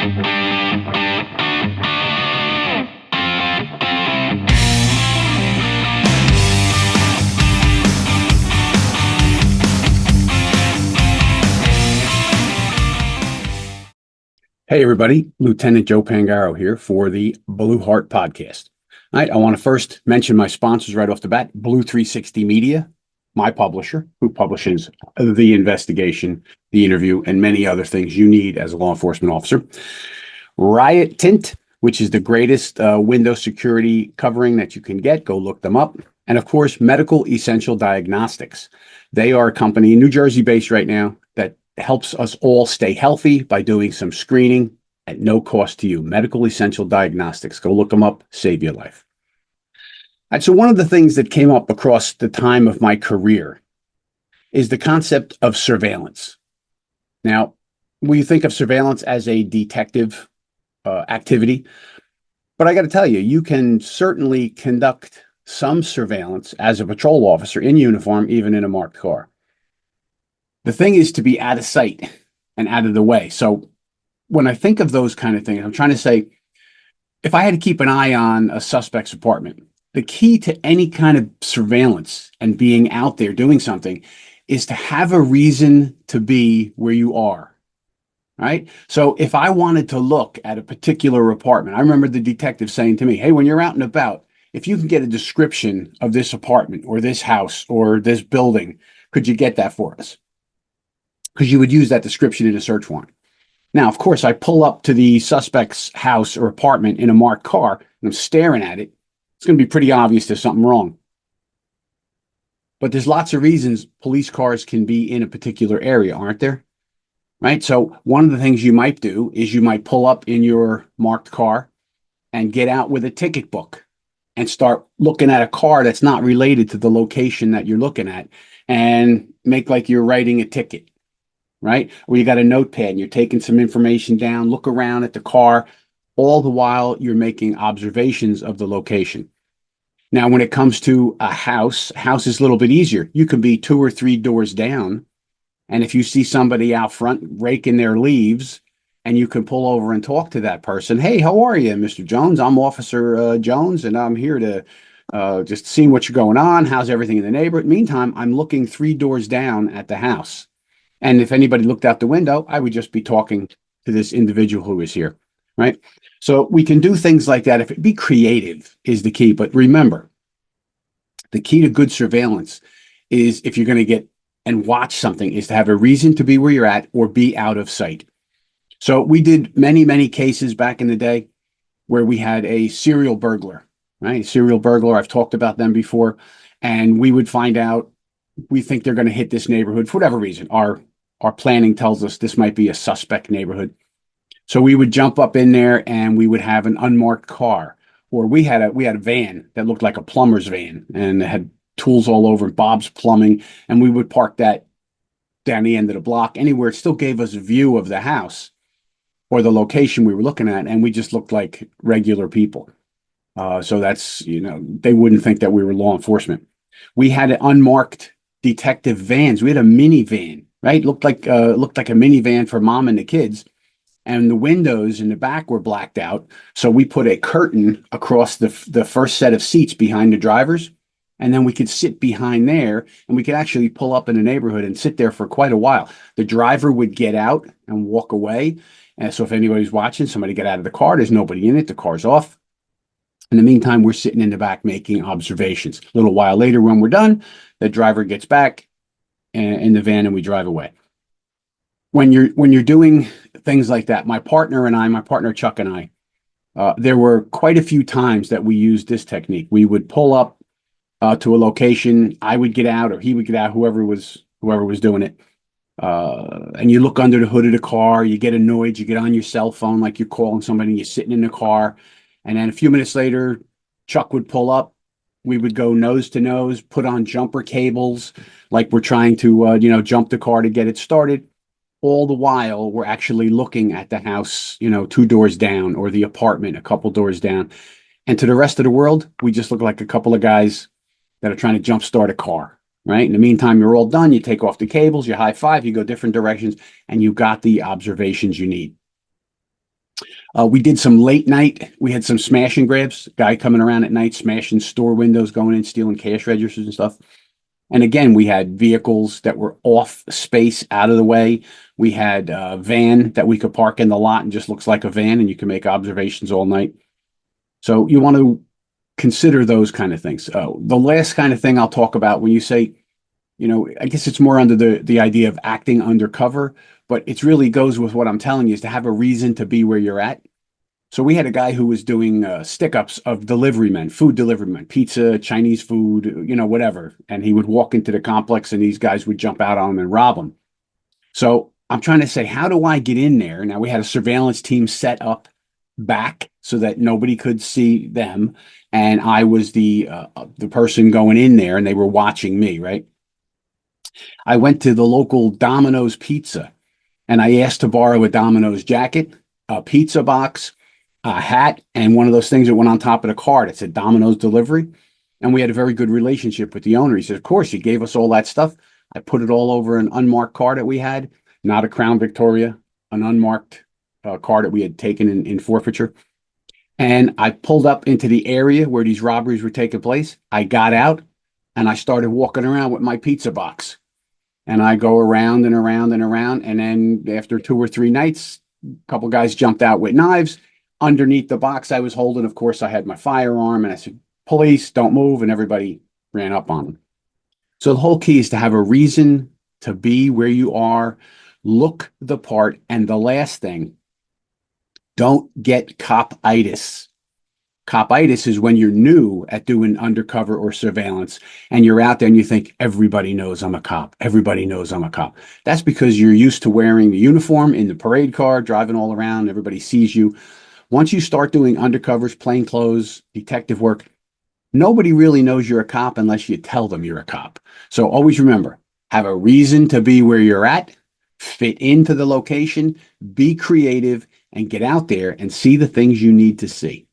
Hey, everybody. Lieutenant Joe Pangaro here for the Blue Heart Podcast. All right. I want to first mention my sponsors right off the bat, Blue 360 Media, my publisher, who publishes the investigation, the interview, and many other things you need as a law enforcement officer. Riot Tint, which is the greatest window security covering that you can get. Go look them up. And of course, Medical Essential Diagnostics. They are a company, New Jersey based right now, that helps us all stay healthy by doing some screening at no cost to you. Medical Essential Diagnostics. Go look them up, save your life. All right, so one of the things that came up across the time of my career is the concept of surveillance. Now, we think of surveillance as a detective activity, but I got to tell you, you can certainly conduct some surveillance as a patrol officer in uniform, even in a marked car. The thing is to be out of sight and out of the way. So when I think of those kind of things, I'm trying to say, if I had to keep an eye on a suspect's apartment, the key to any kind of surveillance and being out there doing something is to have a reason to be where you are. Right? So if I wanted to look at a particular apartment, I remember the detective saying to me, hey, when you're out and about, if you can get a description of this apartment or this house or this building, could you get that for us? Because you would use that description in a search warrant. Now, of course, I pull up to the suspect's house or apartment in a marked car and I'm staring at it. It's going to be pretty obvious there's something wrong. But there's lots of reasons police cars can be in a particular area, aren't there? Right? So one of the things you might do is you might pull up in your marked car and get out with a ticket book and start looking at a car that's not related to the location that you're looking at and make like you're writing a ticket. Right? Or you got a notepad and you're taking some information down, look around at the car, all the while you're making observations of the location. Now, when it comes to a house is a little bit easier. You can be 2 or 3 doors down, and if you see somebody out front raking their leaves, and you can pull over and talk to that person. Hey, how are you, Mr. Jones? I'm Officer Jones, and I'm here to just see what's going on. How's everything in the neighborhood? Meantime, I'm looking 3 doors down at the house. And if anybody looked out the window, I would just be talking to this individual who is here, right? So we can do things like that. If it be creative is the key. But remember, the key to good surveillance is if you're going to get and watch something is to have a reason to be where you're at or be out of sight. So we did many, many cases back in the day where we had a serial burglar, right? Serial burglar. I've talked about them before. And we would find out, we think they're going to hit this neighborhood for whatever reason. Our planning tells us this might be a suspect neighborhood. So we would jump up in there and we would have an unmarked car, or we had a van that looked like a plumber's van and it had tools all over, Bob's Plumbing, and we would park that down the end of the block anywhere. It still gave us a view of the house or the location we were looking at, and we just looked like regular people. So that's, they wouldn't think that we were law enforcement. We had unmarked detective vans. We had a minivan. Right? Looked like a minivan for mom and the kids. And the windows in the back were blacked out. So we put a curtain across the first set of seats behind the drivers. And then we could sit behind there and we could actually pull up in the neighborhood and sit there for quite a while. The driver would get out and walk away. And so if anybody's watching, somebody get out of the car, there's nobody in it, the car's off. In the meantime, we're sitting in the back making observations. A little while later when we're done, the driver gets back in the van and we drive away. When you're doing things like that, my partner Chuck and I, there were quite a few times that we used this technique. We would pull up to a location. I would get out or he would get out, whoever was doing it. And you look under the hood of the car, you get annoyed, you get on your cell phone like you're calling somebody, and you're sitting in the car. And then a few minutes later, Chuck would pull up. We would go nose to nose, put on jumper cables, like we're trying to, jump the car to get it started. All the while, we're actually looking at the house, 2 doors down, or the apartment a couple doors down. And to the rest of the world, we just look like a couple of guys that are trying to jumpstart a car, right? In the meantime, you're all done. You take off the cables, you high five, you go different directions, and you got the observations you need. We did some late night. We had some smash and grabs, guy coming around at night, smashing store windows, going in, stealing cash registers and stuff. And again, we had vehicles that were off space, out of the way. We had a van that we could park in the lot and just looks like a van, and you can make observations all night. So you want to consider those kind of things. The last kind of thing I'll talk about when you say, I guess it's more under the idea of acting undercover, but it really goes with what I'm telling you is to have a reason to be where you're at. So we had a guy who was doing stick ups of delivery men, food delivery men, pizza, Chinese food, whatever. And he would walk into the complex and these guys would jump out on him and rob him. So I'm trying to say, how do I get in there? Now we had a surveillance team set up back so that nobody could see them. And I was the person going in there and they were watching me, right? I went to the local Domino's Pizza and I asked to borrow a Domino's jacket, a pizza box, a hat, and one of those things that went on top of the card. It said Domino's delivery. And we had a very good relationship with the owner. He said, of course, he gave us all that stuff. I put it all over an unmarked car that we had, not a Crown Victoria, an unmarked car that we had taken in forfeiture. And I pulled up into the area where these robberies were taking place. I got out and I started walking around with my pizza box. And I go around and around and around. And then after 2 or 3 nights, a couple guys jumped out with knives. Underneath the box I was holding, of course, I had my firearm and I said, police, don't move. And everybody ran up on them. So the whole key is to have a reason to be where you are, look the part. And the last thing, don't get cop-itis. Cop-itis is when you're new at doing undercover or surveillance and you're out there and you think everybody knows I'm a cop. Everybody knows I'm a cop. That's because you're used to wearing the uniform in the parade car, driving all around. Everybody sees you. Once you start doing undercovers, plain clothes, detective work, nobody really knows you're a cop unless you tell them you're a cop. So always remember, have a reason to be where you're at, fit into the location, be creative, and get out there and see the things you need to see.